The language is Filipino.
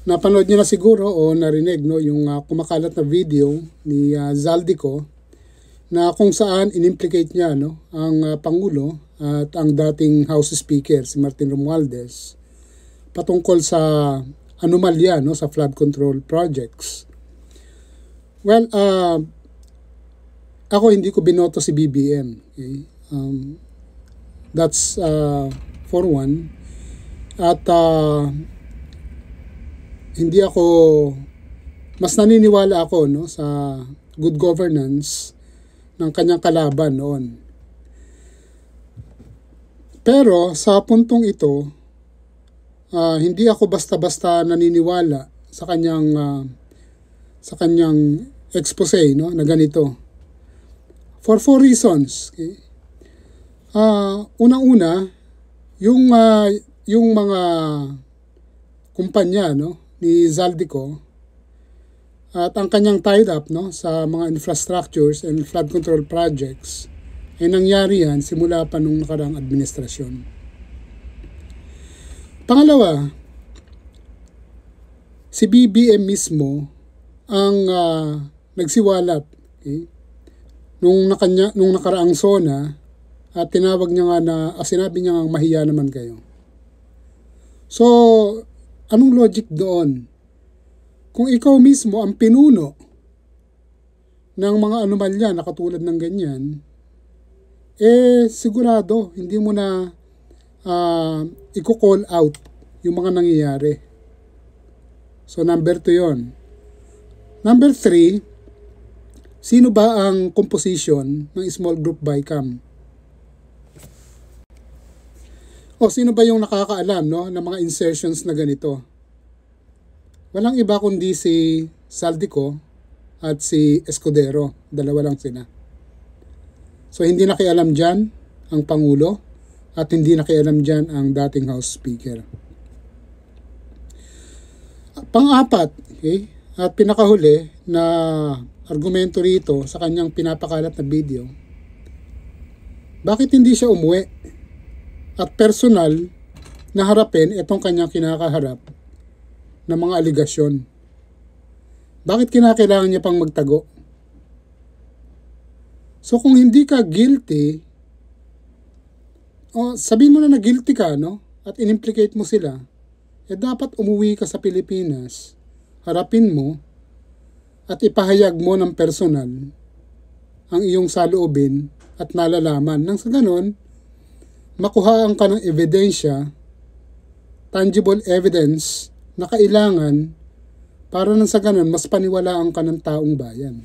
Napanood niyo na siguro o narinig no, yung kumakalat na video ni Zaldico na kung saan inimplicate niya no, ang Pangulo at ang dating House Speaker si Martin Romualdez patungkol sa anomalya no, sa flood control projects. Well, ako hindi ko binoto si BBM. Okay? That's for one. At hindi ako, mas naniniwala ako no, sa good governance ng kanyang kalaban noon. Pero sa puntong ito, hindi ako basta-basta naniniwala sa kanyang expose no, na ganito. For 4 reasons. Okay? Unang-una, yung mga kumpanya no, ni Zaldico at ang kanyang tied up no, sa mga infrastructures and flood control projects ay nangyari yan simula pa nung nakaraang administrasyon. Pangalawa, si BBM mismo ang nagsiwalat okay, nung nakaraang SONA at tinawag niya nga na sinabi niya nga mahiya naman kayo. So, anong logic doon? Kung ikaw mismo ang pinuno ng mga anomalya na katulad ng ganyan, sigurado hindi mo na i-call out yung mga nangyayari. So, number 2 yon. Number 3, sino ba ang composition ng small group BICAM? O sino ba yung nakakaalam no, ng mga insertions na ganito? Walang iba kundi si Zaldico at si Escudero. Dalawa lang sila. So hindi nakialam dyan ang Pangulo at hindi nakialam dyan ang dating House Speaker. Pang-apat, okay, at pinakahuli na argumento rito sa kanyang pinapakalat na video, bakit hindi siya umuwi at personal na harapin itong kanyang kinakaharap na mga aligasyon? Bakit kinakailangan niya pang magtago? So kung hindi ka guilty, sabihin mo na guilty ka no, at inimplicate mo sila, dapat umuwi ka sa Pilipinas, harapin mo at ipahayag mo ng personal ang iyong saloobin at nalalaman. Nang sa ganon, makuhaan ka ng ebidensya, tangible evidence na kailangan para nang sa ganun mas paniwalaan ka ng taong bayan.